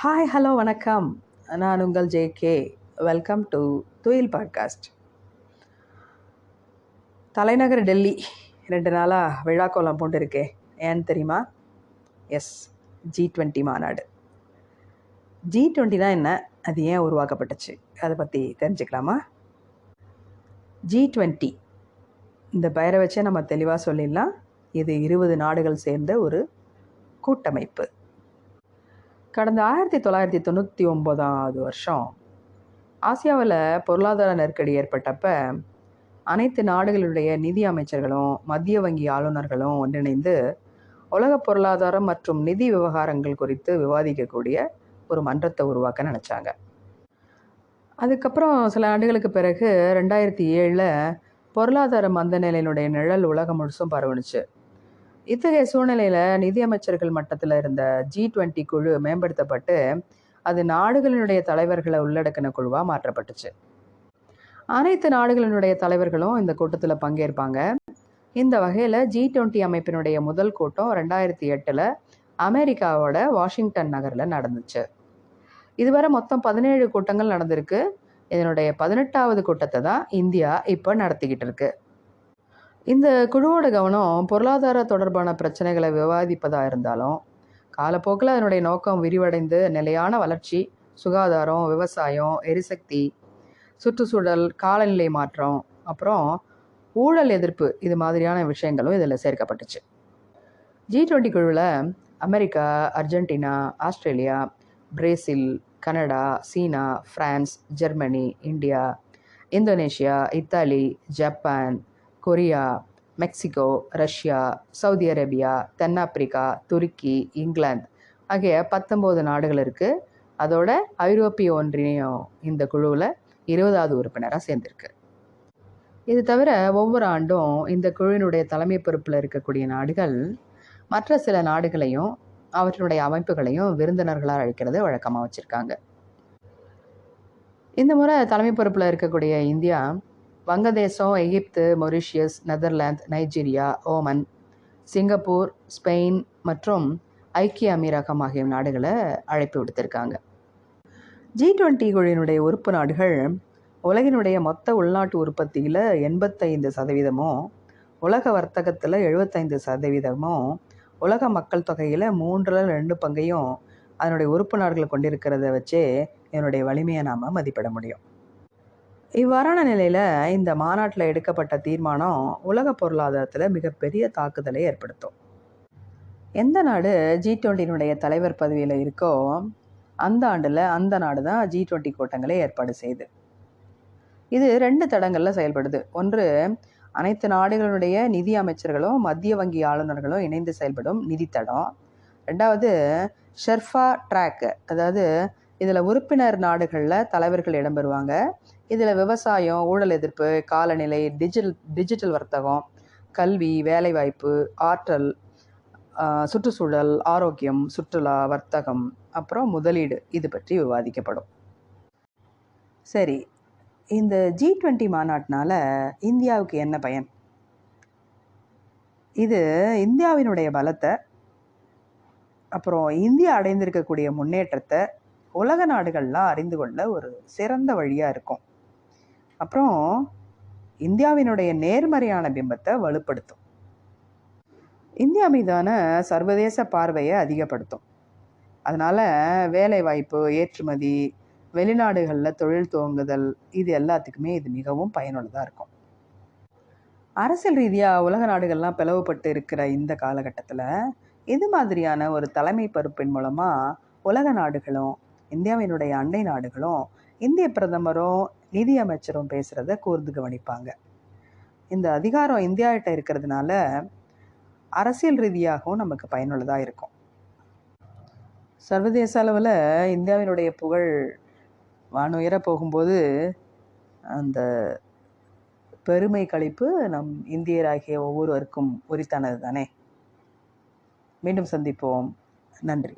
Hi hello வணக்கம். நான் உங்கள் ஜேகே. வெல்கம் டு துயில் பாட்காஸ்ட். தலைநகர் டெல்லி 2 நாளாக விழா கோலம் போட்டு இருக்கே, ஏன்னு தெரியுமா? எஸ், G20 மாநாடு. G20 என்ன, அது ஏன் உருவாக்கப்பட்டுச்சு, அதை பற்றி தெரிஞ்சுக்கலாமா? G20 இந்த பெயரை வச்சே நம்ம தெளிவாக சொல்லிடலாம். இது 20 நாடுகள் சேர்ந்த ஒரு கூட்டமைப்பு. கடந்த 1999 வருஷம் ஆசியாவில் பொருளாதார நெருக்கடி ஏற்பட்டப்ப அனைத்து நாடுகளுடைய நிதி அமைச்சர்களும் மத்திய வங்கி ஆளுநர்களும் ஒன்றிணைந்து உலக பொருளாதாரம் மற்றும் நிதி விவகாரங்கள் குறித்து விவாதிக்கக்கூடிய ஒரு மன்றத்தை உருவாக்க நினச்சாங்க. அதுக்கப்புறம் சில ஆண்டுகளுக்கு பிறகு 2007 பொருளாதார மந்த நிலையினுடைய நிழல் உலகம் முழுசும் பரவுனுச்சு. இத்தகைய சூழ்நிலையில் நிதியமைச்சர்கள் மட்டத்தில் இருந்த G20 குழு மேம்படுத்தப்பட்டு அது நாடுகளினுடைய தலைவர்களை உள்ளடக்கின குழுவாக மாற்றப்பட்டுச்சு. அனைத்து நாடுகளினுடைய தலைவர்களும் இந்த கூட்டத்தில் பங்கேற்பாங்க. இந்த வகையில் G20 அமைப்பினுடைய முதல் கூட்டம் 2008 அமெரிக்காவோட வாஷிங்டன் நகரில் நடந்துச்சு. இதுவரை மொத்தம் 17 கூட்டங்கள் நடந்திருக்கு. இதனுடைய 18வது கூட்டத்தை தான் இந்தியா இப்போ நடத்திக்கிட்டு இருக்கு. இந்த குழுவோட கவனம் பொருளாதார தொடர்பான பிரச்சனைகளை விவாதிப்பதாக இருந்தாலும் காலப்போக்கில் அதனுடைய நோக்கம் விரிவடைந்து நிலையான வளர்ச்சி, சுகாதாரம், விவசாயம், எரிசக்தி, சுற்றுச்சூழல், காலநிலை மாற்றம், அப்புறம் ஊழல் எதிர்ப்பு, இது மாதிரியான விஷயங்களும் இதில் சேர்க்கப்பட்டுச்சு. G20 குழுவில் America, Argentina, Australia, Brazil, Canada, சீனா, France, Germany, India, Indonesia, Italy, Japan, Korea, Mexico, Russia, Saudi Arabia, தென்னாப்பிரிக்கா, துருக்கி, இங்கிலாந்து ஆகிய 19 நாடுகள் இருக்குது. அதோட ஐரோப்பிய ஒன்றியம் இந்த குழுவில் 20வது உறுப்பினராக சேர்ந்திருக்கு. இது தவிர ஒவ்வொரு ஆண்டும் இந்த குழுவினுடைய தலைமை பொறுப்பில் இருக்கக்கூடிய நாடுகள் மற்ற சில நாடுகளையும் அவற்றினுடைய அமைப்புகளையும் விருந்தினர்களாக அழைக்கிறது வழக்கமாக வச்சுருக்காங்க. இந்த முறை தலைமை பொறுப்பில் இருக்கக்கூடிய இந்தியா வங்கதேசம், Egypt, Mauritius, Netherlands, Nigeria, Oman, Singapore, Spain மற்றும் ஐக்கிய அமீரகம் ஆகிய நாடுகளை அழைப்பு விடுத்திருக்காங்க. G20 குழுவினுடைய உறுப்பு நாடுகள் உலகினுடைய மொத்த உள்நாட்டு உற்பத்தியில் 85%, உலக வர்த்தகத்தில் 75%, உலக மக்கள் தொகையில் 3/2 பங்கையும் அதனுடைய உறுப்பு நாடுகள் கொண்டிருக்கிறத வச்சே இதனுடைய வலிமையை நாம் மதிப்பிட முடியும். இவ்வாறான நிலையில் இந்த மாநாட்டில் எடுக்கப்பட்ட தீர்மானம் உலக பொருளாதாரத்தில் மிகப்பெரிய தாக்குதலை ஏற்படுத்தும். எந்த நாடு G20 தலைவர் பதவியில் இருக்கோ அந்த ஆண்டில் அந்த நாடு தான் G20 கூட்டங்களை ஏற்பாடு செய்யுது. இது 2 தடங்களில் செயல்படுது. ஒன்று, அனைத்து நாடுகளுடைய நிதி அமைச்சர்களும் மத்திய வங்கி ஆளுநர்களும் இணைந்து செயல்படும் நிதி தடம். 2வது, ஷெர்பா ட்ராக், அதாவது இதில் உறுப்பினர் நாடுகளில் தலைவர்கள் இடம்பெறுவாங்க. இதில் விவசாயம், ஊழல் எதிர்ப்பு, காலநிலை, டிஜிட்டல் வர்த்தகம், கல்வி, வேலைவாய்ப்பு, ஆற்றல், சுற்றுச்சூழல், ஆரோக்கியம், சுற்றுலா, வர்த்தகம், அப்புறம் முதலீடு, இது பற்றி விவாதிக்கப்படும். சரி, இந்த G20 மாநாட்டினால இந்தியாவுக்கு என்ன பயன்? இது இந்தியாவினுடைய பலத்தை, அப்புறம் இந்தியா அடைந்திருக்கக்கூடிய முன்னேற்றத்தை உலக நாடுகள்லாம் அறிந்து கொள்ள ஒரு சிறந்த வழியாக இருக்கும். அப்புறம் இந்தியாவினுடைய நேர்மறையான பிம்பத்தை வலுப்படுத்தும். இந்தியா மீதான சர்வதேச பார்வையை அதிகப்படுத்தும். அதனால் வேலைவாய்ப்பு, ஏற்றுமதி, வெளிநாடுகளில் தொழில் துவங்குதல், இது எல்லாத்துக்குமே இது மிகவும் பயனுள்ளதாக இருக்கும். அரசியல் ரீதியாக உலக நாடுகள்லாம் பிளவுபட்டு இருக்கிற இந்த காலகட்டத்தில் இது மாதிரியான ஒரு தலைமை பொறுப்பின் மூலமாக உலக நாடுகளும் இந்தியாவினுடைய அண்டை நாடுகளும் இந்திய பிரதமரும் நிதி அமைச்சரும் பேசுகிறத கூர்ந்து கவனிப்பாங்க. இந்த அதிகாரம் இந்தியாகிட்ட இருக்கிறதுனால அரசியல் ரீதியாகவும் நமக்கு பயனுள்ளதாக இருக்கும். சர்வதேச அளவில் இந்தியாவினுடைய புகழ் வானுயர போகும்போது அந்த பெருமை களிப்பு நம் இந்தியராகிய ஒவ்வொருவருக்கும் உரித்தானது தானே. மீண்டும் சந்திப்போம். நன்றி.